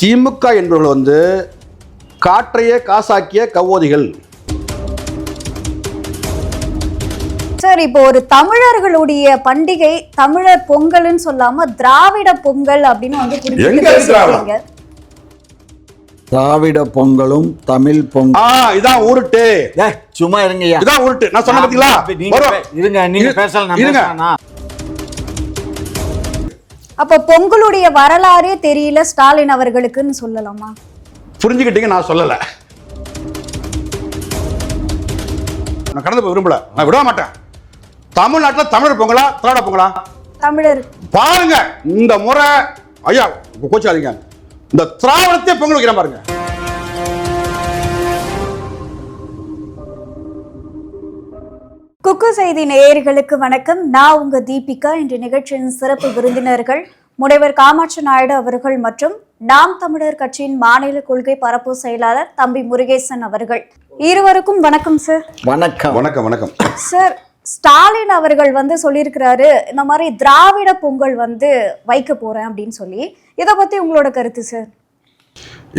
திமுக என்பவர்கள் வந்து காற்றையே காசாக்கிய கவோதிகள். சார், இப்போ ஒரு தமிழர்களுடைய பண்டிகை தமிழர் பொங்கல்னு சொல்லாம திராவிட பொங்கல் அப்படின்னு வந்து குறிப்பிட்டு திராவிட பொங்கலும் தமிழ் பொங்கல் இதான் உருட்டு. சும்மா இருங்கய்யா, இதான் உருட்டு. நான் சொன்ன பாத்தீங்களா? இருங்க, நீங்க பேசலாம். அப்ப பொங்கலுடைய வரலாறே தெரியல ஸ்டாலின் அவர்களுக்குன்னு சொல்லலாமா? புரிஞ்சுக்கிட்டீங்க, நான் சொல்லல. நான் கடந்து போய் விரும்பல, நான் விட மாட்டேன். தமிழ்நாட்டில் தமிழர் பொங்கலா திராவிட பொங்கலா? தமிழர். பாருங்க இந்த முறை ஐயா கோச்சாதீங்க, இந்த திராவிடத்தை பொங்கல் வைக்கிறேன் பாருங்க. குக்கு செய்தி நேயர்களுக்கு வணக்கம். நான் உங்க தீபிகா. இன்று நிகழ்ச்சியின் சிறப்பு விருந்தினர்கள் முனைவர் காமாட்சி நாயுடு அவர்கள் மற்றும் நாம் தமிழர் கட்சியின் மாநில கொள்கை பரப்பு செயலாளர் தம்பி முருகேசன் அவர்கள். இருவருக்கும் வணக்கம் சார். வணக்கம். வணக்கம். வணக்கம் சார். ஸ்டாலின் அவர்கள் வந்து சொல்லியிருக்கிறாரு, இந்த மாதிரி திராவிட பொங்கல் வந்து வைக்க போறேன் அப்படின்னு சொல்லி. இதை பத்தி உங்களோட கருத்து சார்?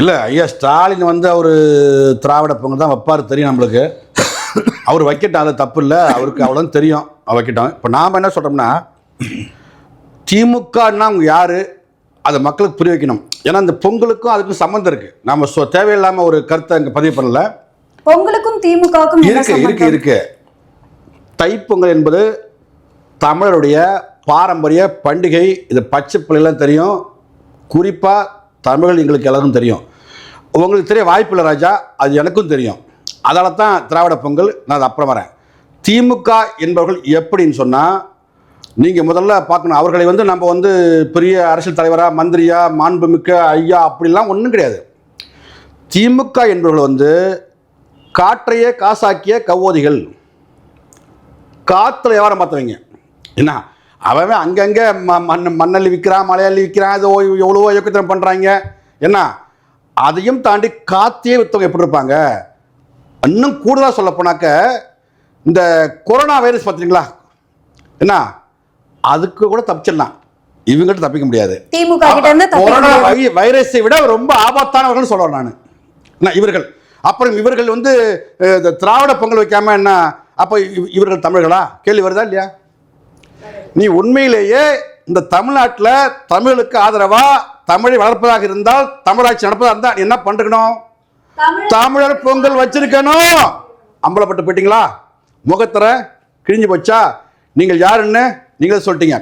இல்லை ஐயா, ஸ்டாலின் வந்து அவர் திராவிட பொங்கல் தான் வைப்பார், தெரியும் நம்மளுக்கு. அவர் வைக்கட்டும், அது தப்பு இல்லை, அவருக்கு அவ்வளோதான் தெரியும், அவர் வைக்கட்டும். இப்போ நாம் என்ன சொல்கிறோம்னா, திமுகன்னா அவங்க யார், அதை மக்களுக்கு புரிய வைக்கணும். ஏன்னா இந்த பொங்கலுக்கும் அதுக்கும் சம்மந்தம் இருக்குது. நம்ம தேவையில்லாமல் ஒரு கருத்தை இங்கே பதிவு பண்ணல. பொங்கலுக்கும் திமுகவுக்கும் இருக்கு. தைப்பொங்கல் என்பது தமிழருடைய பாரம்பரிய பண்டிகை. இது பச்சை பிள்ளைலாம் தெரியும், குறிப்பாக தமிழர்கள் எங்களுக்கு எல்லாரும் தெரியும். உங்களுக்கு தெரிய வாய்ப்பு இல்லை ராஜா, அது எனக்கும் தெரியும். அதனால தான் திராவிட பொங்கல். நான் அது அப்புறம் வரேன். திமுக என்பவர்கள் எப்படின்னு சொன்னால், நீங்கள் முதல்ல பார்க்கணும், அவர்களை வந்து நம்ம வந்து பெரிய அரசியல் தலைவராக, மந்திரியா, மாண்புமிக்க ஐயா அப்படிலாம் ஒன்றும் கிடையாது. திமுக என்பவர்கள் வந்து காற்றையே காசாக்கிய கவோதிகள். காற்றுல வியாபாரம் பார்த்தவங்க. என்ன அவன் அங்கங்கே மண்ணள்ளி விற்கிறான், மலையள்ளி விற்கிறான், அது எவ்வளவோ இயக்கத்தனம் பண்ணுறாங்க. என்ன அதையும் தாண்டி காற்றையே விற்றவங்க எப்படி இருப்பாங்க? இன்னும் கூடுதலாக சொல்ல போனாக்க, இந்த கொரோனா வைரஸ் பார்த்தீங்களா, என்ன அதுக்கு கூட தப்பிச்சிடலாம், இவங்ககிட்ட தப்பிக்க முடியாது. கொரோனா வைரஸை விட ரொம்ப ஆபத்தானவர்கள் சொல்கிறேன் நான். இவர்கள் அப்புறம் இவர்கள் வந்து திராவிட பொங்கல் வைக்காம என்ன, அப்போ இவர்கள் தமிழர்களா? கேள்வி வருதா இல்லையா? நீ உண்மையிலேயே இந்த தமிழ்நாட்டில் தமிழுக்கு ஆதரவா தமிழை வளர்ப்பதாக இருந்தால், தமிழாட்சி நடப்பதாக இருந்தால் என்ன பண்ணிருக்கணும்? தமிழர் பொங்கல் வச்சிருக்கணும். அம்பலப்பட்டு போயிட்டீங்களா? முகத்தர கிழிஞ்சு போச்சா? நீங்கள் யாருன்னு நீங்களே சொல்லிட்டீங்க,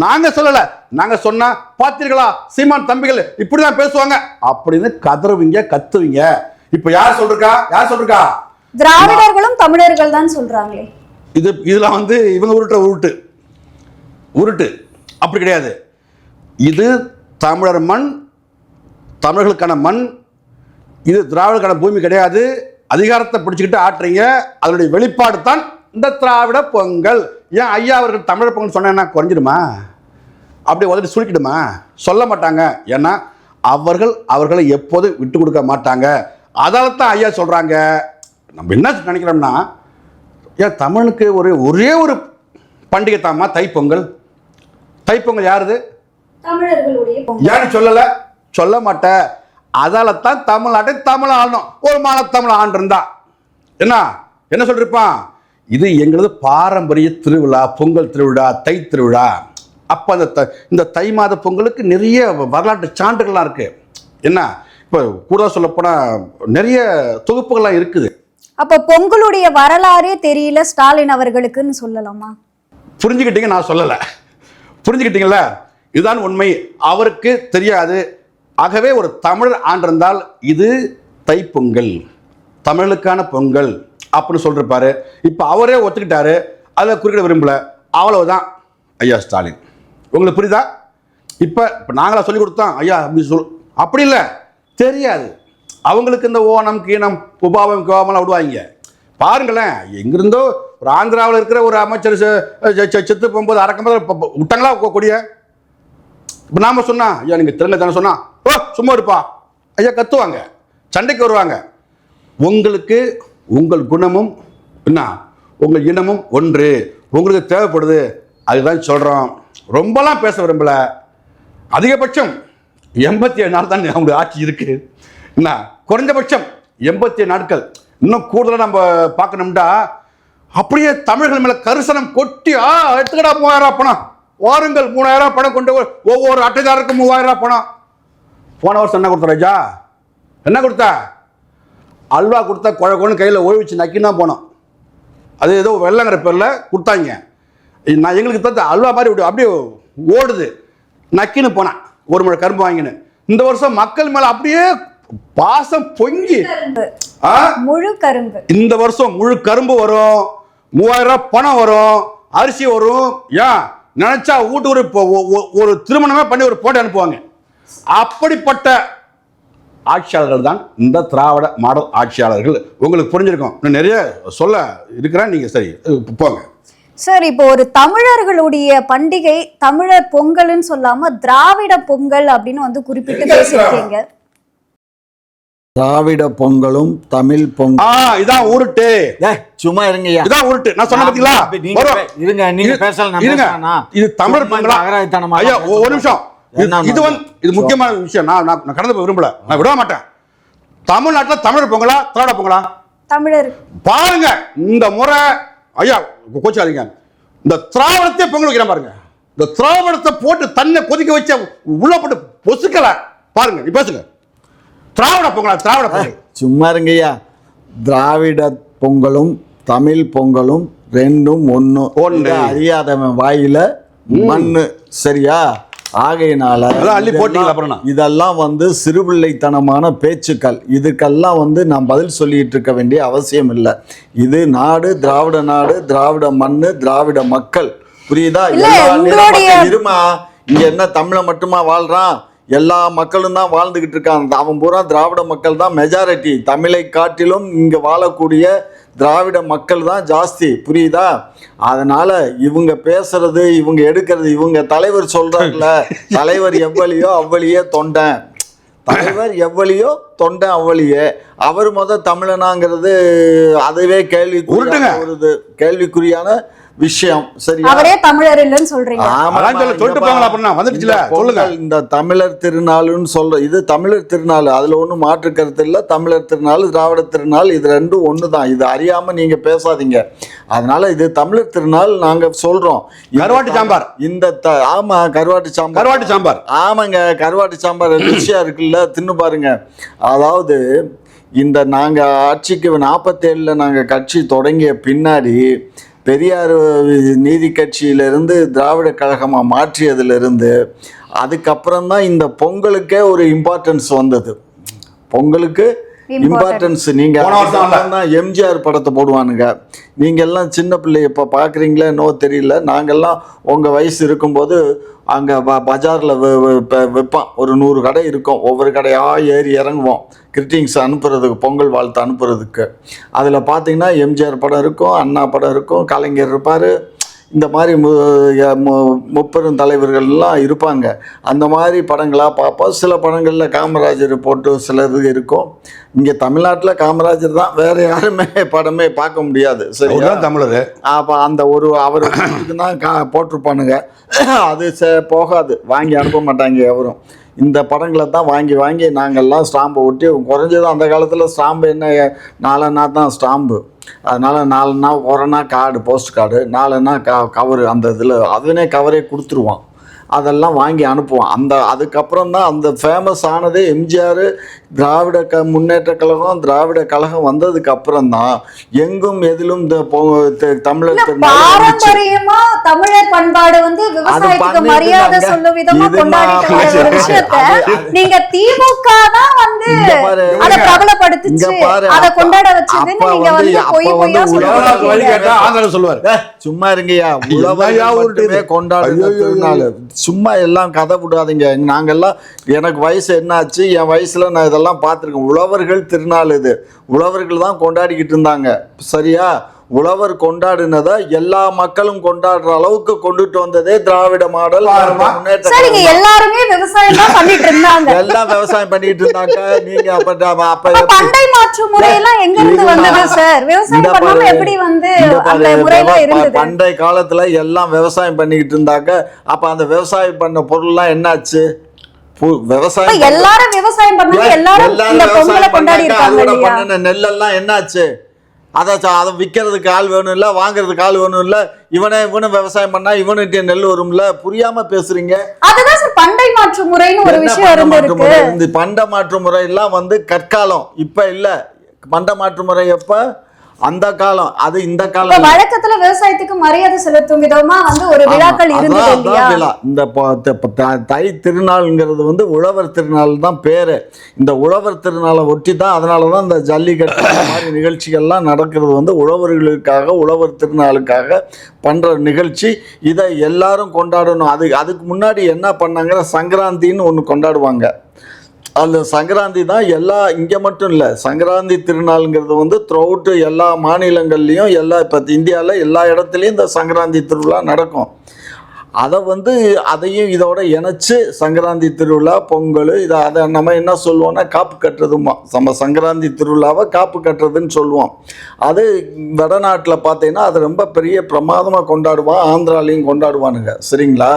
நாங்க சொல்லல. நாங்க சொன்னா பார்த்தீர்களா, சீமான் தம்பிகள் இப்படிதான் பேசுவாங்க அப்படின்னு கதறுவீங்க, கத்துவீங்க. இப்ப யார் சொல்றா? திராவிடர்களும் தமிழர்கள் தான் சொல்றாங்களே. இதுல வந்து இவங்க உருட்டு அப்படி கிடையாது. இது தமிழர் மண், தமிழர்களுக்கான மண். இது திராவிடக்கான பூமி கிடையாது. அதிகாரத்தை பிடிச்சிக்கிட்டு ஆட்டுறீங்க, அதனுடைய வெளிப்பாடு தான் இந்த திராவிட பொங்கல். ஏன் ஐயா அவர்கள் தமிழர் பொங்கல் சொன்னா குறைஞ்சிடுமா? அப்படி உதவி சுருக்கிடுமா? சொல்ல மாட்டாங்க. ஏன்னா அவர்களை எப்போதும் விட்டு கொடுக்க மாட்டாங்க. அதால தான் ஐயா சொல்றாங்க. நம்ம என்ன நினைக்கிறோம்னா, ஏன் தமிழுக்கு ஒரே ஒரு பண்டிகை தாமா தைப்பொங்கல். தைப்பொங்கல் யாருது? யாரு சொல்ல மாட்டேன். அதால தான் தமிழ்நாட்டை தமிழ் ஆளணும். ஒரு மாநில தமிழ் ஆண்டு இருந்தா என்ன சொல்லிருப்பான்? இது எங்களது பாரம்பரிய திருவிழா, பொங்கல் திருவிழா, தை திருவிழா. அப்ப இந்த தை மாத பொங்கலுக்கு நிறைய வரலாற்று சான்றுகள்லாம் இருக்கு. என்ன இப்போ கூட சொல்ல போனா நிறைய தொகுப்புகள்லாம் இருக்குது. அப்ப பொங்கலுடைய வரலாறே தெரியல ஸ்டாலின் அவர்களுக்குன்னு சொல்லலாமா? புரிஞ்சுக்கிட்டீங்க, நான் சொல்லல. புரிஞ்சுக்கிட்டீங்களா? இதுதான் உண்மை. அவருக்கு தெரியாது. ஆகவே ஒரு தமிழர் ஆண்டிருந்தால் இது தைப்பொங்கல், தமிழுக்கான பொங்கல் அப்படின்னு சொல்லிருப்பாரு. இப்போ அவரே ஒத்துக்கிட்டாரு, அதை குறிப்பிட விரும்பல. அவ்வளவுதான் ஐயா ஸ்டாலின். உங்களுக்கு புரியுதா? இப்போ நாங்களா சொல்லி கொடுத்தோம் ஐயா அப்படி இல்லை, தெரியாது அவங்களுக்கு. இந்த ஓணம், கீணம், உபாவம், கோபம்லாம் விடுவாங்க. பாருங்களேன், எங்கிருந்தோ ஒரு ஆந்திராவில் இருக்கிற ஒரு அமைச்சர் செத்து போகும்போது அடக்கும்போது விட்டாங்களா கொடிய? இப்போ நாம சொன்னா ஐயா நீங்கள் தெலுங்கு தானே சொன்னா, ஓ சும்மா இருப்பா ஐயா கத்துவாங்க, சண்டைக்கு வருவாங்க. உங்களுக்கு உங்கள் குணமும் என்ன, உங்கள் இனமும் ஒன்று, உங்களுக்கு தேவைப்படுது, அதுதான் சொல்கிறோம். ரொம்பலாம் பேச விரும்பல. அதிகபட்சம் 87 நாள் தான் அவங்களுடைய ஆட்சி இருக்கு. என்ன குறைஞ்சபட்சம் 87 நாட்கள். இன்னும் கூடுதலாக நம்ம பார்க்கணும்டா அப்படியே தமிழர்கள் மேல கரிசனம் கொட்டி எடுத்துக்கடா 3000 பணம், வாருங்கள் 3000 பணம் கொண்டு ஒவ்வொரு அட்டைதாருக்கும் 3000 பணம். போன வருஷம் என்ன கொடுத்த ராஜா? என்ன கொடுத்த? அல்வா கொடுத்தா குழக்கொன்னு கையில் ஒழிச்சு நக்கின்னு தான் போனோம். அது ஏதோ வெள்ளங்கிற பேரில் கொடுத்தாங்க. நான் எங்களுக்கு தந்த அல்வா மாதிரி அப்படியே ஓடுது, நக்கின்னு போனேன் ஒரு முறை கரும்பு வாங்கின்னு. இந்த வருஷம் மக்கள் மேலே அப்படியே பாசம் பொங்கி முழு கரும்பு. இந்த வருஷம் முழு கரும்பு வரும், 3000 பணம் வரும், அரிசி வரும். ஏன் நினைச்சா வீட்டுக்கு ஒரு திருமணமே பண்ணி ஒரு போட்டோ அனுப்புவாங்க. அப்படிப்பட்ட ஆட்சியாளர்கள் தான் இந்த திராவிட மாடல் ஆட்சியாளர்கள். உங்களுக்கு புரிஞ்சிருக்கும். இன்னும் நிறைய சொல்ல இருக்கிறேன், நீங்க சரி போங்க சார். இப்போ ஒரு தமிழர்களுடைய பண்டிகை தமிழர் பொங்கல்னு சொல்லாம திராவிட பொங்கல் அப்படின்னு குறிப்பிட்டு பேசியிருக்கீங்க. திராவிட பொங்கலும் தமிழ் பொங்கல் இதான் உருட்டு. சும்மா இருங்கய்யா, இதான் உருட்டு. நான் சொன்ன பாத்தீங்களா? இருங்க, நீங்க பேசலாம். இது தமிழர் பொங்கலா? ஐயா ஒரு நிமிஷம். இது முக்கியமான விஷயம். நான் கடந்து போய் விரும்பல, நான் விட மாட்டேன். தமிழ்நாட்டில் தமிழர் பொங்கலா திராவிட பொங்கலா? தமிழர். பாருங்க இந்த முறை ஐயா கோச்சாதீங்க, இந்த திராவிடத்தை பொங்கல் வைக்கிற பாருங்க. இந்த திராவிடத்தை போட்டு தன்னை கொதிக்க வச்ச உள்ள போட்டு பொசுக்கல பாருங்க. நீ பேசுங்க. திராவிட பொங்கலா? திராவிட பொங்கல் சும்மா இருங்கய்யா. திராவிட பொங்கலும் தமிழ் பொங்கலும் ரெண்டும் ஒண்ணு. அறியாதவன் வாயில மண்ணு. சரியா? ஆகையினால இதெல்லாம் சிறுபிள்ளைத்தனமான பேச்சுக்கள். இதுக்கெல்லாம் நான் பதில் சொல்லிட்டு இருக்க வேண்டிய அவசியம் இல்லை. இது நாடு, திராவிட நாடு, திராவிட மண்ணு, திராவிட மக்கள். புரியுதா? இருமா, இங்க என்ன தமிழ மட்டுமா வாழ்றான்? எல்லா மக்களும் தான் வாழ்ந்துகிட்டு இருக்காங்க. அவன் பூரா திராவிட மக்கள் தான் மெஜாரிட்டி. தமிழை காட்டிலும் இங்க வாழக்கூடிய திராவிட மக்கள் தான் ஜாஸ்தி. புரியுதா? அதனால இவங்க பேசுறது, இவங்க எடுக்கிறது, இவங்க தலைவர் சொல்றாங்கல்ல, தலைவர் எவ்வளியோ அவ்வளியே தொண்டன், தலைவர் எவ்வளியோ தொண்டன் அவ்வளியே. அவர் தமிழனாங்கிறது அதுவே கேள்விக்குறியான விஷயம். சரியா? அவரே தமிழர் இல்லன்னு சொல்றீங்க. இந்த தமிழர் திருநாள்னு சொல்ற, இது தமிழர் திருநாள், அதுல ஒண்ணும் மாற்று கருத்து இல்ல. தமிழர் திருநாள், திராவிட திருநாள், இது ரெண்டும் ஒண்ணுதான். இது அறியாம நீங்க பேசாதீங்க. அதனால இது தமிழர் திருநாள் நாங்க சொல்றோம். கருவாட்டு சாம்பார் இந்த ஆமா, கருவாட்டு சாம்பார். ஆமாங்க, கருவாட்டு சாம்பார் ருசியா இருக்குல்ல, தின்னு பாருங்க. அதாவது இந்த நாங்க ஆட்சிக்கு 47 நாங்க கட்சி தொடங்கிய பின்னாடி பெரியார் நீதி கட்சியிலிருந்து திராவிட கழகமாக மாற்றியதிலிருந்து அதுக்கப்புறம் தான் இந்த பொங்கலுக்கே ஒரு இம்பார்ட்டன்ஸ் வந்தது. பொங்கலுக்கு இம்பார்ட்டன்ஸ். நீங்கள் எம்ஜிஆர் படத்தை போடுவானுங்க. நீங்கள் எல்லாம் சின்ன பிள்ளை இப்போ பார்க்குறீங்களா என்னோ தெரியல. நாங்கள்லாம் உங்கள் வயசு இருக்கும்போது அங்கே பஜாரில் வைப்பான், ஒரு 100 கடை இருக்கும். ஒவ்வொரு கடையாக ஏறி இறங்குவோம் கிரிட்டிங்ஸ் அனுப்புறதுக்கு, பொங்கல் வாழ்த்து அனுப்புறதுக்கு. அதில் பார்த்தீங்கன்னா எம்ஜிஆர் படம் இருக்கும், அண்ணா படம் இருக்கும், கலைஞர் இருப்பார். இந்த மாதிரி முப்பெரும் தலைவர்கள்லாம் இருப்பாங்க. அந்த மாதிரி படங்களாக பார்ப்போம். சில படங்களில் காமராஜர் போட்டு சிலது இருக்கும். இங்கே தமிழ்நாட்டில் காமராஜர் தான், வேறு யாருமே படமே பார்க்க முடியாது. சரி, தமிழர். அப்போ அந்த ஒரு அவர் தான் போட்டிருப்பானுங்க. அது போகாது, வாங்கி அனுப்ப மாட்டாங்க எவரும். இந்த படங்களை தான் வாங்கி வாங்கி நாங்கள்லாம் ஸ்டாம்பை ஒட்டி, குறைஞ்சது அந்த காலத்தில் ஸ்டாம்பு என்ன 4 அண்ணா தான் ஸ்டாம்பு. அதனால் 4 அண்ணா, 1 அண்ணா கார்டு, போஸ்ட் கார்டு, 4 அண்ணா கவரு. அந்த இதில் அதுனே கவரே கொடுத்துருவான். அதெல்லாம் வாங்கி அனுப்புவோம். அதுக்கப்புறம் தான் அந்த ஃபேமஸ் ஆனதே எம்ஜிஆர், திராவிட முன்னேற்ற கழகம், திராவிட கழகம் வந்ததுக்கு அப்புறம் தான் எங்கும் எதிலும் தமிழர் பாரம்பரியமா தமிழர் பண்பாடு விவசாயத்துக்கு மரியாதை சொல்லும் விதமா கொண்டாடிட்டு வர விஷயத்தை நீங்க திமுக தான் அத பிரபலப்படுத்திச்சு, அத கொண்டாட வச்சதுன்னு நீங்க பொய்யா சொல்லுவாரு. சும்மா இருங்கய்யா, உழவையா கொண்டாடுறது. சும்மா எல்லாம் கதை விடாதீங்க. நாங்கெல்லாம், எனக்கு வயசு என்னாச்சு, என் வயசுல நான் இதெல்லாம் பார்த்துருக்கேன். உழவர்கள் திருநாள் இது. உழவர்கள் தான் கொண்டாடிக்கிட்டு இருந்தாங்க. சரியா? உழவர் கொண்டாடினதை எல்லா மக்களும் கொண்டாடுற அளவுக்கு கொண்டுட்டு வந்ததே திராவிட மாடல் எல்லாருமே விவசாயம் தான் பண்ணிட்டு இருந்தாங்க. எல்லாம் விவசாயம் பண்ணிட்டு இருந்தாங்க. நீங்க அப்ப பண்டை மாற்று முறையெல்லாம் எங்க இருந்து வந்தது சார்? விவசாயம் பண்ணாம எப்படி அந்த முறையில இருந்தது? பண்டை காலத்துல எல்லாம் விவசாயம் பண்ணிக்கிட்டு இருந்தாங்க. அப்ப அந்த விவசாயம் பண்ண பொருள்லாம் என்னாச்சு? விவசாயம் எல்லாரும் விவசாயம் பண்ணாங்க, எல்லாரும் இந்த பொங்கலை கொண்டாடி இருக்காங்க இல்லையா? நெல்லெல்லாம் என்னாச்சு? அதை விற்கிறதுக்கு ஆள் வேணும் இல்ல, வாங்குறதுக்கு ஆள் வேணும் இல்ல, இவனும் விவசாயம் பண்ணா இவனுக்கு நெல் வரும்ல. புரியாம பேசுறீங்க. அதுதான் சார் பண்டை மாற்று முறைன்னு ஒரு விஷயம் இருக்கு. பண்ட மாற்று முறை எல்லாம் வந்து கற்காலம், இப்ப இல்ல. பண்ட மாற்று முறை எப்ப? அந்த காலம். அது இந்த காலம். வழக்கத்துல விவசாயத்துக்கு மரியாதை செலுத்தும் விதமா வந்து ஒரு விழாக்கள் இருந்தது இல்லையா? இந்த தை திருநாள்ங்கிறது வந்து உழவர் திருநாள் தான் பேரு. இந்த உழவர் திருநாளை ஒட்டி தான், அதனாலதான் இந்த ஜல்லிக்கட்டு மாதிரி நிகழ்ச்சிகள்லாம் நடக்கிறது வந்து உழவர்களுக்காக, உழவர் திருநாளுக்காக பண்ற நிகழ்ச்சி. இதை எல்லாரும் கொண்டாடணும். அதுக்கு முன்னாடி என்ன பண்ணாங்க, சங்கராந்தின்னு ஒன்று கொண்டாடுவாங்க. அந்த சங்கராந்தி தான் இங்கே மட்டும் இல்லை, சங்கராந்தி திருநாளுங்கிறது வந்து த்ரூஅவுட் எல்லா மாநிலங்கள்லேயும், இப்போ இந்தியாவில் எல்லா இடத்துலையும் இந்த சங்கராந்தி திருவிழா நடக்கும். அதை வந்து அதையும் இதோட இணைச்சு சங்கராந்தி திருவிழா, பொங்கல், அதை நம்ம என்ன சொல்லுவோம்னா காப்பு கட்டுறதுமா. நம்ம சங்கராந்தி திருவிழாவை காப்பு கட்டுறதுன்னு சொல்லுவோம். அது வடநாட்டில் பார்த்தீங்கன்னா அது ரொம்ப பெரிய பிரமாதமாக கொண்டாடுவான். ஆந்திராலையும் கொண்டாடுவானுங்க. சரிங்களா?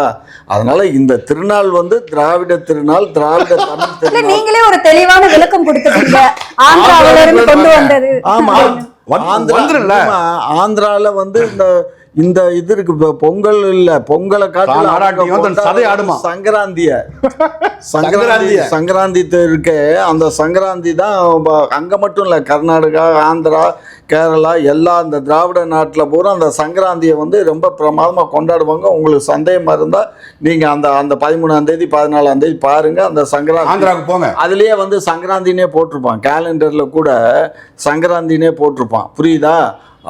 அதனால இந்த திருநாள் வந்து திராவிட திருநாள், திராவிட தமிழ் திருநாள். நீங்களே ஒரு தெளிவான விளக்கம் கொடுத்துருக்கீங்க. ஆந்திராவில இருந்து கொண்டு வந்தது. ஆமா, ஆந்திரால வந்து இந்த இது இருக்கு. பொங்கல் இல்ல, பொங்கலை காட்டு சங்கராந்தி இருக்கு. அந்த சங்கராந்தி தான் அங்க மட்டும் இல்ல, கர்நாடகா, ஆந்திரா, கேரளா எல்லா இந்த திராவிட நாட்டில் பூரா அந்த சங்கராந்தியை வந்து ரொம்ப பிரமாதமா கொண்டாடுவாங்க. உங்களுக்கு சந்தேகமா இருந்தா நீங்க அந்த 13ஆம் தேதி 14ஆம் தேதி பாருங்க. அந்த சங்கராந்தி ஆந்திராவுக்கு போங்க, அதுலயே வந்து சங்கராந்தினே போட்டிருப்பான். கேலண்டர்ல கூட சங்கராந்தினே போட்டிருப்பான். புரியுதா?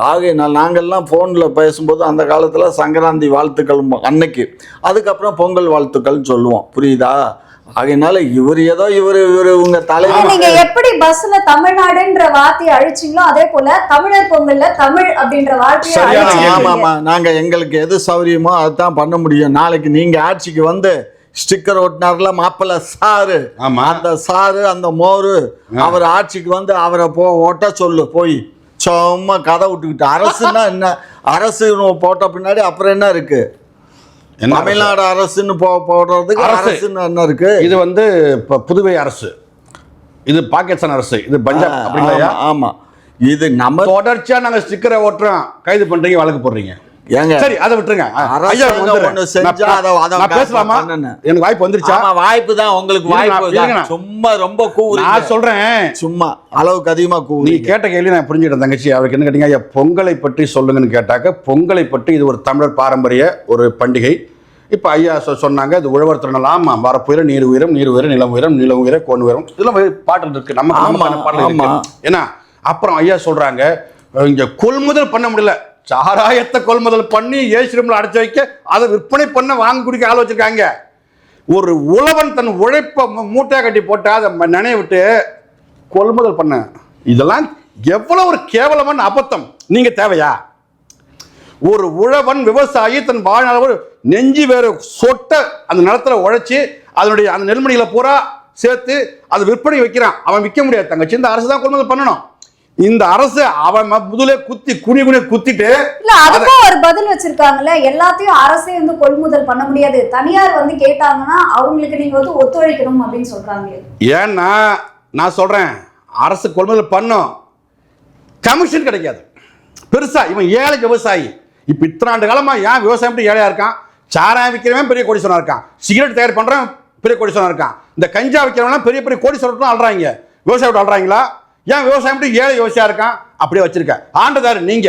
ஆகையினால் நாங்கள்லாம் ஃபோனில் பேசும்போது அந்த காலத்தில் சங்கராந்தி வாழ்த்துக்கள் அன்னைக்கு, அதுக்கப்புறம் பொங்கல் வாழ்த்துக்கள்னு சொல்லுவோம். புரியுதா? ஆகையினால இவர் உங்க தலைவர் நீங்க எப்படி பஸ்ல தமிழ்நாடுன்ற வார்த்தையை அழிச்சிங்களோ அதே போல தமிழர் பொங்கல்ல தமிழ் அப்படின்ற வார்த்தையை. ஆமாமா, நாங்க எங்களுக்கு எது சௌரியமோ அதுதான் பண்ண முடியும். நாளைக்கு நீங்க ஆட்சிக்கு வந்து ஸ்டிக்கர் ஒட்டினார்ல மாப்பிள்ள சாரு, அந்த சாரு, அந்த மோரு, அவர் ஆட்சிக்கு வந்து அவரை ஒட்ட சொல்லு. போய் சும்மா கதை விட்டுக்கிட்டு அரசுன்னா என்ன? அரசு போட்ட பின்னாடி அப்புறம் என்ன இருக்கு? தமிழ்நாடு அரசுன்னு போடுறதுக்கு அரசுன்னு என்ன இருக்கு? இது வந்து புதுவை அரசு, இது பாகிஸ்தான் அரசு, இது பஞ்சாப் அப்படிங்களா? ஆமா, இது நம்ம தொடர்ச்சியா நாங்க ஸ்டிக்கரை ஓட்டுறோம், கைது பண்றீங்க, வழக்கு போடுறீங்க. சரி, அதை விட்டுருங்க. பேசலாமா? எனக்கு வாய்ப்பு வந்துருச்சா? வாய்ப்பு தான் உங்களுக்கு. வாய்ப்பு சும்மா ரொம்ப நான் சொல்றேன், சும்மா அளவுக்கு அதிகமா நீ கேட்ட கேள்வி நான் புரிஞ்சுக்கிட்டேன் தங்கச்சி. அவருக்கு என்ன கேட்டீங்க? ஐயா பொங்கலை பற்றி சொல்லுங்கன்னு கேட்டாக்க, பொங்கலை பற்றி இது ஒரு தமிழர் பாரம்பரிய ஒரு பண்டிகை. இப்போ ஐயா சொன்னாங்க இது உழவர் திருநாள். ஆமா, வரப்புயர நீர் உயரம், நீர் உயரம், நிலம் உயரம், நிலம் உயர, கோன் உயரம், இதெல்லாம் பாடல் இருக்கு. நம்ம பாடல் இருக்கு. ஏன்னா அப்புறம் ஐயா சொல்றாங்க இங்க கொள்முதல் பண்ண முடியல, சாராயத்தை கொள்முதல் பண்ணி ஏசிரமில் அடைச்சு வைக்க, அதை விற்பனை பண்ண வாங்கி குடிக்க ஆள் வச்சிருக்காங்க. ஒரு உழவன் தன் உழைப்பை மூட்டையாக கட்டி போட்டு அதை நினைய விட்டு கொள்முதல் பண்ண, இதெல்லாம் எவ்வளவு ஒரு கேவலமான அபத்தம். நீங்க தேவையா? ஒரு உழவன் விவசாயி தன் வாழ்நாள் நெஞ்சு வேறு சொட்ட அந்த நிலத்துல உழைச்சி அதனுடைய அந்த நெல்மணிகளை பூரா சேர்த்து அதை விற்பனை வைக்கிறான். அவன் விற்க முடியாது தங்கச்சி, இந்த அரசு தான் கொள்முதல் பண்ணணும். இந்த அரசு அவன் முதலே குத்தி குனி குத்திட்டு இல்ல, அதுக்கும் ஒரு பதில் வச்சிருக்காங்கல்ல. எல்லாத்தையும் அரசே வந்து கொள்முதல் பண்ண முடியாது, தனியார் வந்து கேட்டாங்கன்னா அவங்களுக்கு நீங்க வந்து ஒத்துழைக்கணும் அப்படின்னு சொல்றாங்க. ஏன்னா நான் சொல்றேன், அரசு கொள்முதல் பண்ணும், கமிஷன் கிடைக்காது பெருசா. இவன் ஏழை விவசாயி. இப்ப இத்தனை ஆண்டு காலமா ஏன் விவசாயம் ஏழையா இருக்கான்? சாராயம் விற்கிறவன் பெரிய கோடீஸ்வரனா இருக்கான், சிகரெட் தயார் பண்றவன் பெரிய கோடீஸ்வரனா இருக்கான், இந்த கஞ்சா விற்கிறவன் பெரிய பெரிய கோடீஸ்வரன் ஆள்றாங்க. விவசாயம் ஆள்றாங்களா? ஏன் விவசாயம் ஏழை விவசாயம் இருக்கான்? அப்படியே வச்சிருக்க ஆண்டதாரு நீங்க.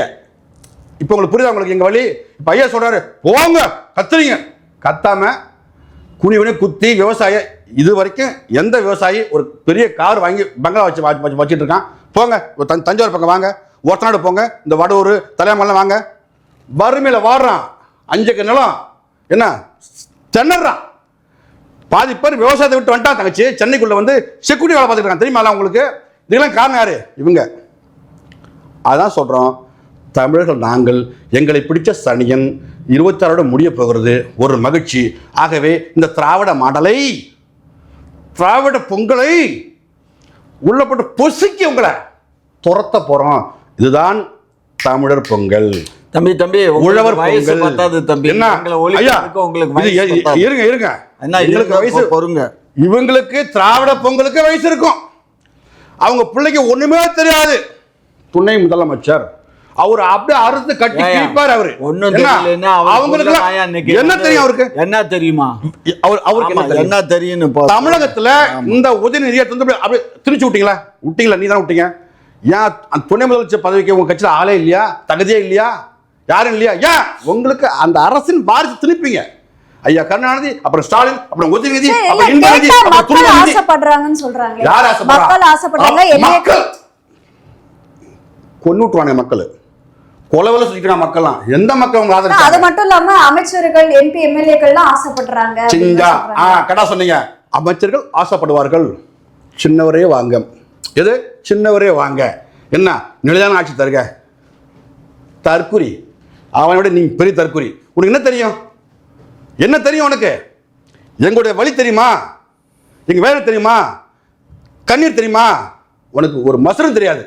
இப்ப உங்களுக்கு புரியுதா? உங்களுக்கு எங்க வழி. இப்ப ஐயா சொல்றாரு போங்க கத்துறீங்க, கத்தாம குனி குத்தி விவசாய இது வரைக்கும் எந்த விவசாயி ஒரு பெரிய கார் வாங்கி பங்களா வச்சுட்டு இருக்கான்? போங்க தஞ்சாவூர் பக்கம் வாங்க, ஒத்தநாடு போங்க, இந்த வடூர் தலையாமலாம் வாங்க. வறுமையில வாடுறான், 5 ஏக்கர் நிலம் என்ன திணறான். பாதி பேர் விவசாயத்தை விட்டு வந்துட்டான் தங்கச்சி. சென்னைக்குள்ள வந்து செக்யூரிட்டி வேலை பார்த்துட்டு இருக்கான். தெரியுமா உங்களுக்கு? இதெல்லாம் காரணம் யாரு? இவங்க. அதான் சொல்றோம், தமிழர்கள் நாங்கள், எங்களை பிடிச்ச சனியன் 26 முடிய போகிறது, ஒரு மகிழ்ச்சி. ஆகவே இந்த திராவிட மாடலை, திராவிட பொங்கலை உள்ள போட்டு பொசுக்கி உங்களை துரத்த போறோம். இதுதான் தமிழர் பொங்கல். தம்பி உழவர் வயசு பத்தாது தம்பி. என்ன ஐயா, இருங்க இருங்க, என்ன வயசு பொறுங்க. இவங்களுக்கு திராவிட பொங்கலுக்கு வயசு இருக்கும். அவங்க பிள்ளைக்கு ஒண்ணுமே தெரியாது. துணை முதலமைச்சர் அவர் அப்படியே அறுத்து கட்டி கிழிப்பார். அவரு ஒண்ணும் தெரியலன்னா அவங்களுக்கு என்ன தெரியும்? அவருக்கு என்ன தெரியுமா? அவருக்கு என்ன தெரியும்? தமிழகத்துல இந்த உதயநிதியை அப்படியே திணிச்சு விட்டீங்களா? விட்டீங்களா? நீ தான் விட்டீங்க. ஏன் துணை முதலமைச்சர் பதவிக்கு உங்க கட்சியில் ஆளே இல்லையா? தகுதியே இல்லையா? யாரும் இல்லையா? ஏன் உங்களுக்கு அந்த அரசின் வாரிசு திணிப்பீங்க? ஐயா கருணாநிதி, அப்புறம் ஸ்டாலின், அப்புறம் உதயநிதி, அப்புறம் இந்திரநிதி, அப்புறம் துணைநிதி. ஆசைப்படுறாங்கன்னு சொல்றாங்க. யார் ஆசைப்படுறா? மக்கள் ஆசைப்படுறாங்க. மக்கள் கொன்னுட்டுவாங்க. மக்கள் கொலவல சொல்லிட்டு மக்கள்லாம் எந்த மக்கள் உங்க ஆதரவு? அது மட்டும் இல்லாம அமைச்சர்கள், எம்பி, எம்எல்ஏக்கள்லாம் ஆசைப்படுறாங்க. சிங்கா கடா சொன்னீங்க. அமைச்சர்கள் ஆசைப்படுவார்கள். சின்னவரே வாங்க. எது சின்னவரே வாங்க? என்ன நிலையான ஆட்சி தருக? தற்குறி. அவனோட நீ பெரிய தற்குறி. உனக்கு என்ன தெரியும்? என்ன தெரியும் உனக்கு? எங்களுடைய வழி தெரியுமா? எங்க வேலை தெரியுமா? கண்ணீர் தெரியுமா? உனக்கு ஒரு மசரும் தெரியாது.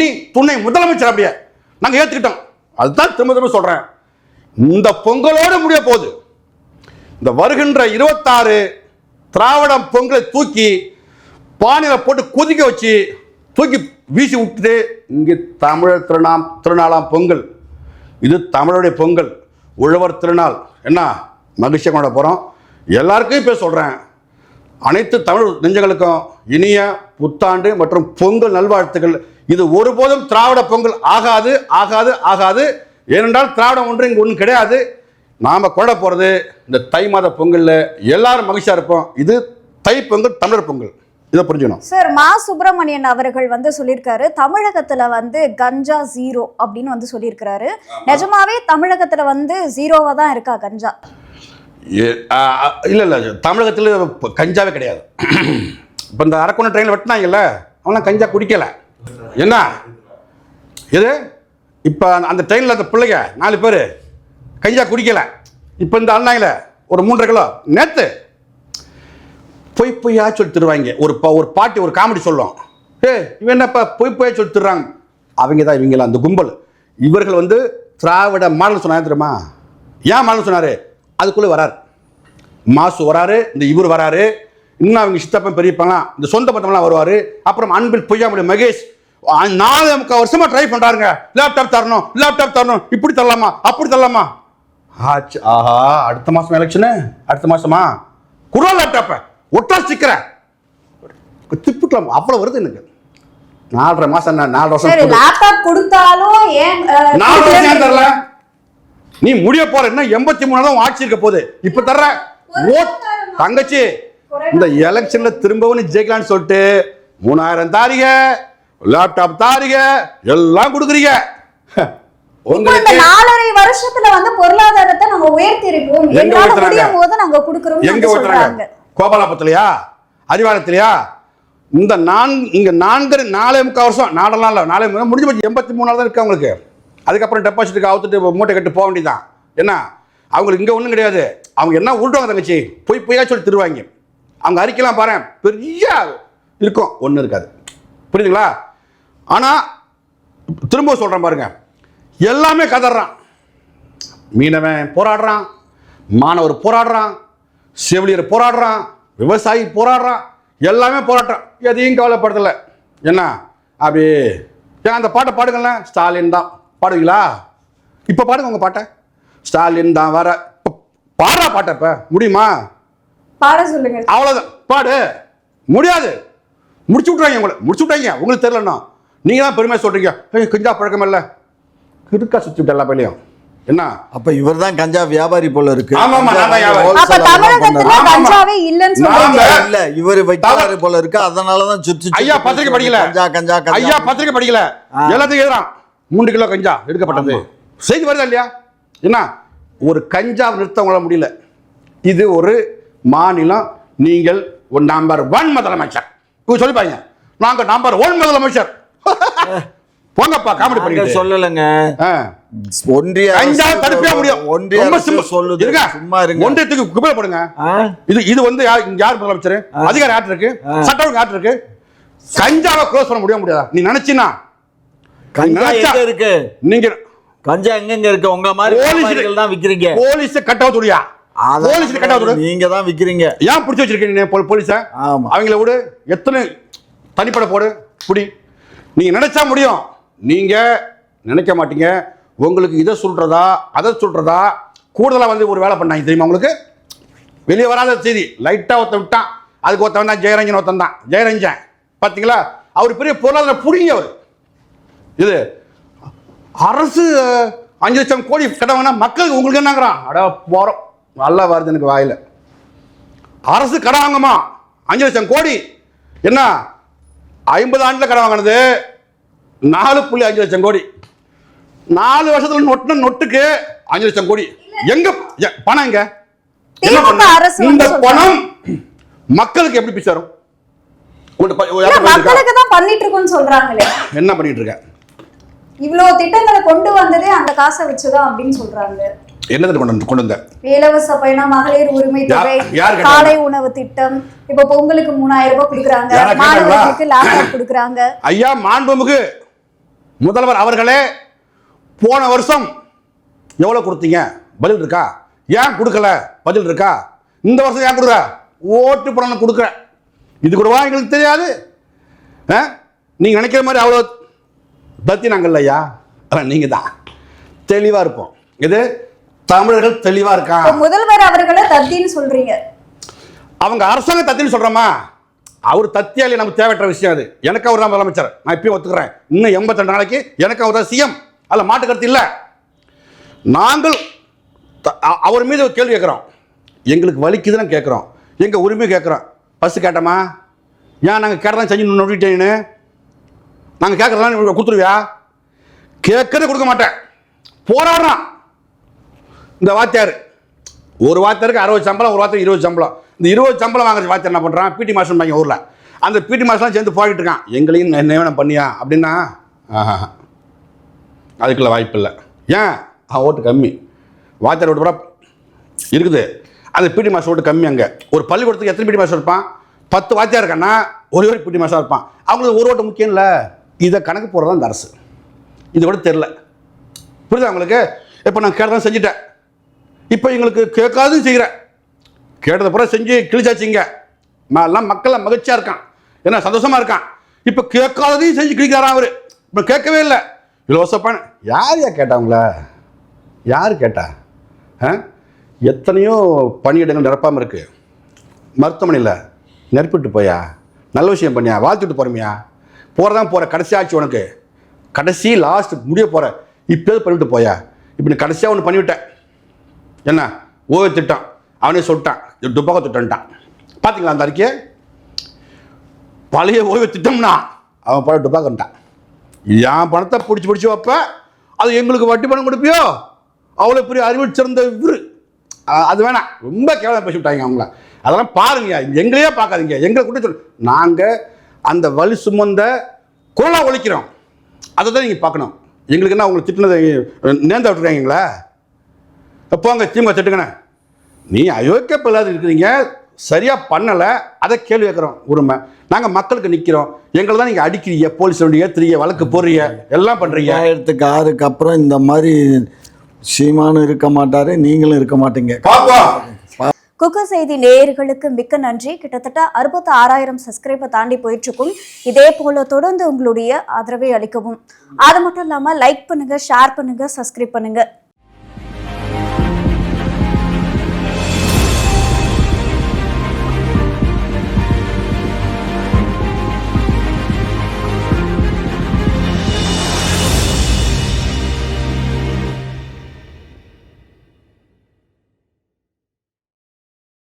நீ துணை முதலமைச்சர். அப்படியே நாங்கள் ஏற்றுக்கிட்டோம். அதுதான் திரும்ப திரும்ப சொல்றேன். இந்த பொங்கலோடு முடிய போகுது. இந்த வருகின்ற 26 திராவிடம் பொங்கலை தூக்கி பானையில போட்டு கொதிக்க வச்சு தூக்கி வீசி விட்டுட்டு இங்கே தமிழர் திருநாளாம் பொங்கல். இது தமிழுடைய பொங்கல், உழவர் திருநாள். என்ன மகிழ்ச்சியாக கொண்ட போகிறோம். எல்லாருக்கும் இப்போ சொல்கிறேன், அனைத்து தமிழ் நெஞ்சங்களுக்கும் இனிய புத்தாண்டு மற்றும் பொங்கல் நல்வாழ்த்துக்கள். இது ஒருபோதும் திராவிட பொங்கல் ஆகாது, ஆகாது, ஆகாது. ஏனென்றால் திராவிடம் ஒன்று இங்கே ஒன்றும் கிடையாது. நாம் கொண்டாட போகிறது இந்த தை மாத பொங்கலில் எல்லாரும் மகிழ்ச்சியாக இருப்போம். இது தை பொங்கல், தமிழர் பொங்கல். இதை புரிஞ்சுக்கணும். சார், மா சுப்பிரமணியன் அவர்கள் சொல்லியிருக்காரு, தமிழகத்துல கஞ்சா 0 அப்படின்னு சொல்லியிருக்கிறாரு. நிஜமாவே தமிழகத்துல 0வா தான் இருக்கா கஞ்சா? இல்லை தமிழகத்தில் கஞ்சாவே கிடையாது. இப்போ இந்த அரக்கோணம் ட்ரெயினில் வெட்டினாங்கல்ல, அவங்களாம் கஞ்சா குடிக்கலை. என்ன இது? இப்போ அந்த ட்ரெயினில் அந்த பிள்ளைங்க 4 பேர் கஞ்சா குடிக்கலை. இப்போ இந்த அண்ணாங்கள ஒரு 3.5 கிலோ நேற்று பொய்யா சொல்லி தருவாங்க. ஒரு பாட்டி ஒரு காமெடி சொல்லும், இவன் என்னப்பா பொய்யா சொல்லி தருறாங்க. அவங்க தான் இவங்கள அந்த கும்பல். இவர்கள் திராவிட மாடல் சொன்னாங்க தெரியுமா? ஏன் மாடல் சொன்னார்? அதுக்குள்ளே வராரு மாசு வராரு, இந்த இவர் வராரு, இன்னும் அவங்க சித்தப்பன் பெரியப்பாங்களாம், இந்த சொந்த பத்தமெல்லாம் வருவார். அப்புறம் அன்பில் பொய்யாமொழி மகேஷ் 4 வருஷமா ட்ரை பண்ணுறாருங்க. லேப்டாப் தரணும், லேப்டாப் தரணும், இப்படி தரலாமா, அப்படி தரலாமா. ஆச்சு, ஆஹா, அடுத்த மாதம் எலெக்ஷனு, அடுத்த மாதமா குரா லேப்டாப்பை ஒட்டா ஸ்டிக்கர திப்பிட்டலாம். அவ்வளோ வருது எனக்கு. 4.5 மாதம், 4 வருஷம் லேப்டாப் கொடுத்தாலும் ஏன் 4 வருஷம் ஏன் தரல? நீ முடிய போற என்ன 83 தான் ஆட்சி இருக்க போகுது. இப்ப தர்ற தங்கச்சி, இந்த எலெக்ஷன்ல திரும்பவும் ஜெயிக்கலான்னு சொல்லிட்டு 3000 தாரிக, லேப்டாப் தாரிக, எல்லாம் கொடுக்குறீங்க. உங்களுக்கு 4.5 வருஷத்துல பொருளாதாரத்தை நாங்க உயர்த்தி இருக்கோம். எங்களால முடியும் போது நாங்க கொடுக்கிறோம். எங்க ஓட்டுறாங்க? கோபாலாபுரத்திலையா, அறிவாலயத்திலையா? இந்த 4.5 வருஷம், 4 முடிஞ்சு போச்சு. 83 தான் இருக்கு அவங்களுக்கு. அதுக்கப்புறம் டெபாசிட்டுக்கு அவுத்துட்டு மூட்டை கட்டு போக வேண்டியதான். என்ன அவங்களுக்கு இங்கே ஒன்றும் கிடையாது. அவங்க என்ன உருட்டுவாங்க தங்கச்சி, பொய்யா சொல்லி தருவாங்க. அவங்க அறிக்கைலாம் பாரு, பெரிய இருக்கும், ஒன்றும் இருக்காது. புரியுதுங்களா? ஆனால் திரும்ப சொல்கிறேன் பாருங்க, எல்லாமே கதறான். மீனவன் போராடுறான், மாணவர் போராடுறான், செவிலியர் போராடுறான், விவசாயி போராடுறான், எல்லாமே போராட்டம். எதையும் கவலைப்படுத்தலை. என்ன அப்படி ஏன் அந்த பாட்டை பாடுங்களேன். ஸ்டாலின் தான் பாடுவீங்களா? இப்போ பாடுங்க உங்க பாட்டை. ஸ்டாலின் தான் வர பாடுறா பாட்டை. இப்ப முடியுமா? பாட சொல்லுங்க. அவ்வளோதான், பாடு. முடியாது, முடிச்சு விட்றாங்க உங்களை, முடிச்சு விட்டாங்க. உங்களுக்கு தெரியலன்னா நீங்க தான் பெருமையாக சொல்றீங்க, கஞ்சா பழக்கம் இல்லை, கிடுக்கா சுற்றி விட்டு எல்லா பள்ளியும். என்ன அப்ப இவர் தான் கஞ்சா வியாபாரி போல இருக்கு. ஆமா, அப்ப தமிழகத்துல கஞ்சாவே இல்லன்னு சொல்றீங்க. இல்ல, இவர் வியாபாரி போல இருக்கு. அதனால தான் சுத்தி ஐயா பத்திரிக்கை படிக்கல. கஞ்சா கஞ்சா ஐயா பத்திரிக்கை படிக்கல. எல்லாத்தையும் எழுதுறான். 3 கிலோ கஞ்சா எடுக்கப்பட்டது. செய்தி வருதா இல்லையா? என்ன ஒரு கஞ்சா நிறுத்தவங்கள முடியல. இது ஒரு மாநிலம். நீங்கள் ஒரு நம்பர் 1 முதலமைச்சர் சொல்லிப்பாங்க. நாங்க நம்பர் 1 முதலமைச்சர். போங்கப்பா, காமெடி பண்ணி சொல்லலங்க. ஒன்றிய கஞ்சா தடுப்பே முடியும். ஒன்றிய சொல்லுது. சும்மா இருங்க. ஒன்றியத்துக்கு குப்பை போடுங்க. இது யார் முதலமைச்சர்? அதிகாரம் யார் இருக்கு? சட்டம் யார் இருக்கு? கஞ்சாவை க்ளோஸ் பண்ண முடியாதா? நீ நினைச்சினா கஞ்சா எங்க இருக்கு? நீங்க கஞ்சா எங்க இருக்கு? உங்க மாதிரி போலீஸ்கள் தான் விக்கிறீங்க. போலீஸ் கட்டவுத்துடியா? போலீஸ் கட்ட விடு. நீங்க தான் விக்கிறீங்க. ஏன் பிடிச்சி வச்சிருக்கீங்க போலீஸ? ஆமா, அவங்கள விடு. எத்தனை தனிப்பட போடு புடி. நீங்க நினைச்சா முடியும், நீங்க நினைக்க மாட்டீங்க. உங்களுக்கு இதை சொல்றதா அதை சொல்றதா கூடுதலா வந்து ஒரு வேலை பண்ணாங்க தெரியுமா உங்களுக்கு? வெளியே வராத செய்தி லைட்டா ஒருத்தன் விட்டான், அதுக்கு ஒருத்தன் தான் ஜெயரஞ்சன், ஒருத்தன் தான் ஜெயரஞ்சன். பார்த்தீங்களா, அவர் பெரிய பொருளாதார புடிங்க. அவர் இது அரசு 5 லட்சம் கோடி கடவுனா மக்களுக்கு உங்களுக்கு என்னங்கிறான்? அட போறோம், நல்லா வருது எனக்கு வாயில. அரசு கடன் வாங்கம்மா 5 லட்சம் கோடி. என்ன 50 ஆண்டுல கடன் வாங்கினது 4.5 லட்சம் கோடி. 4 வருஷத்துல நொட்டு நொட்டுக்கு 5 லட்சம் கோடி. எங்க பணம்? எங்க என்ன பண்ண? இந்த பணம் மக்களுக்கு எப்படி போய் சேரும்? மக்களுக்கு தான் பண்ணிட்டு இருக்கோம்னு சொல்றாங்களே. என்ன பண்ணிட்டு இருக்க? இவ்வளவு திட்டங்களை கொண்டு வந்ததே அந்த காசை வச்சுதான் அப்படின்னு சொல்றாங்க. என்னது கொண்டு வந்த? இலவச பயணம், மகளிர் உரிமை தொகை, காலை உணவு திட்டம், இப்ப பொங்கலுக்கு 3000 ரூபாய் கொடுக்குறாங்க, மாணவர்களுக்கு லேப்டாப் கொடுக்குறாங்க. ஐயா மாண்புமிகு முதல்வர் அவர்களே, போன வருஷம் எவ்வளவு கொடுத்தீங்க? பதில் இருக்கா? ஏன் கொடுக்கல? பதில் இருக்கா? இந்த வருஷம் ஏன் கொடுக்குற? ஓட்டு பணம் கொடுக்குற. இது கூடவா எங்களுக்கு தெரியாது? நீங்க நினைக்கிற மாதிரி அவ்வளோ பத்தி நாங்கள் ஐயா, நீங்க தான் தெளிவா இருப்போம். இது தமிழர்கள் தெளிவா இருக்கான். முதல்வர் அவர்களை தத்தின்னு சொல்றீங்க. அவங்க அரசாங்கம் தத்தின்னு சொல்றோமா? அவர் தத்தியாலே நமக்கு தேவையற்ற விஷயம். அது எனக்கு அவர் தான் முதலமைச்சர், நான் இப்பயும் ஒத்துக்கிறேன். இன்னும் 82 நாளைக்கு எனக்கு அவர் தான் சிஎம், அதில் மாட்டு கருத்து இல்லை. நாங்கள் அவர் மீது கேள்வி கேட்குறோம். எங்களுக்கு வலிக்குதுன்னு கேட்குறோம், எங்க உரிமை கேட்குறோம். பஸ் கேட்டோமா? ஏன் நாங்கள் கேட்டதான் செஞ்சு நோட்டிட்டேன்னு நாங்கள் கேட்கறதா கொடுத்துருவியா? கேட்கறதே கொடுக்க மாட்டேன், போராடுறான். இந்த வாத்தியார், ஒரு வாத்தியாருக்கு 60 சம்பளம், ஒரு வாத்தியாருக்கு 20 சம்பளம். இந்த 20 சம்பளம் வாங்குற வாத்தியார் என்ன பண்ணுறான்? பிடி மாஸ்டர் வாங்கி ஊரில் அந்த பிடி மாஸ்டர்லாம் சேர்ந்து போயிட்டு இருக்கான். எங்களையும் நியமனம் பண்ணியா அப்படின்னா அதுக்குள்ள வாய்ப்பு இல்லை. ஏன்? ஓட்டு கம்மி. வாத்தியார் ஓட்டு பூரா இருக்குது, அந்த பிடி மாஸ்டர் ஓட்டு கம்மி. அங்கே ஒரு பள்ளிக்கூடத்துக்கு எத்தனை பிடி மாஸ்டர் இருப்பான்? 10 வாத்தியார் இருக்கான்னா ஒரே ஒரு பிடி மாஸ்டர் இருப்பான். அவங்களுக்கு ஒரு ஓட்டு முக்கியம் இல்லை. இதை கணக்கு போடுறதா இந்த அரசு. இது கூட தெரில. புரியுதா உங்களுக்கு? இப்போ நான் கேட்டதான் செஞ்சுட்டேன், இப்போ எங்களுக்கு கேட்காதும் செய்கிறேன். கேட்டதை பூரா செஞ்சு கிழிச்சாச்சுங்க. எல்லாம் மக்கள் மகிழ்ச்சியாக இருக்கான், என்ன சந்தோஷமாக இருக்கான். இப்போ கேட்காததையும் செஞ்சு கிழிக்கிறாரான் அவர். இப்போ கேட்கவே இல்லை. இலவச பணம் யார் கேட்டாங்கள? யார் கேட்டா? எத்தனையோ பணியிடங்கள் நிரப்பாமல் இருக்கு. மருத்துவமனையில் நெருப்பிட்டு போயா? நல்ல விஷயம் பண்ணியா? வாழ்த்துட்டு போகிறமியா? போகிறதான் போகிற, கடைசி ஆச்சு உனக்கு, கடைசி லாஸ்ட் முடிய போகிற, இப்போ பண்ணிவிட்டு போயா? இப்போ நீ கடைசியாக ஒன்று பண்ணிவிட்டேன். என்ன ஓய்வு திட்டம் அவனே சொல்லிட்டான், துப்பாக்க திட்டம்ட்டான். பார்த்தீங்களா அந்த அறிக்கையை? பழைய ஓய்வு திட்டம்னா அவன் பழைய துப்பாக்கன்ட்டான். என் பணத்தை பிடிச்சி வைப்ப, அது எங்களுக்கு வட்டி பணம் கொடுப்பியோ? அவ்வளோ பெரிய அறிவு சிறந்த இவரு, அது வேணாம். ரொம்ப கேவலம் பேசி விட்டாங்க அவங்கள. அதெல்லாம் பாருங்க, எங்களையே பார்க்காதீங்க. எங்களை கூட சொல்லு, நாங்கள் அந்த வலி சுமந்த குரலாக ஒழிக்கிறோம். அதை தான் நீங்கள் பார்க்கணும். எங்களுக்கு என்ன உங்களுக்கு திட்டினதை நேர்ந்த விட்டுருக்காங்களா? போங்க திமுக திட்டுங்கண்ணே. நீ அயோக்கிய பிள்ளாது இருக்கிறீங்க, சரியாக பண்ணலை, அதை கேள்வி கேட்குறோம். உரிமை நாங்கள் மக்களுக்கு நிற்கிறோம். எங்களை தான் நீங்கள் அடிக்கிறீங்க, போலீஸ் வண்டி ஏற்றுறீங்க, வழக்கு போடுறீங்க, எல்லாம் பண்ணுறீங்க. 2006க்கு அப்புறம் இந்த மாதிரி சீமானும் இருக்க மாட்டாரு, நீங்களும் இருக்க மாட்டீங்க. குக்கு செய்தி நேயர்களுக்கு மிக்க நன்றி. கிட்டத்தட்ட 66,000 சப்ஸ்கிரைபர் தாண்டி போயிட்டு இருக்கும். இதே போல தொடர்ந்து உங்களுடைய ஆதரவை அளிக்கவும். அது மட்டும் இல்லாமல் லைக் பண்ணுங்க, ஷேர் பண்ணுங்க, சப்ஸ்கிரைப் பண்ணுங்க.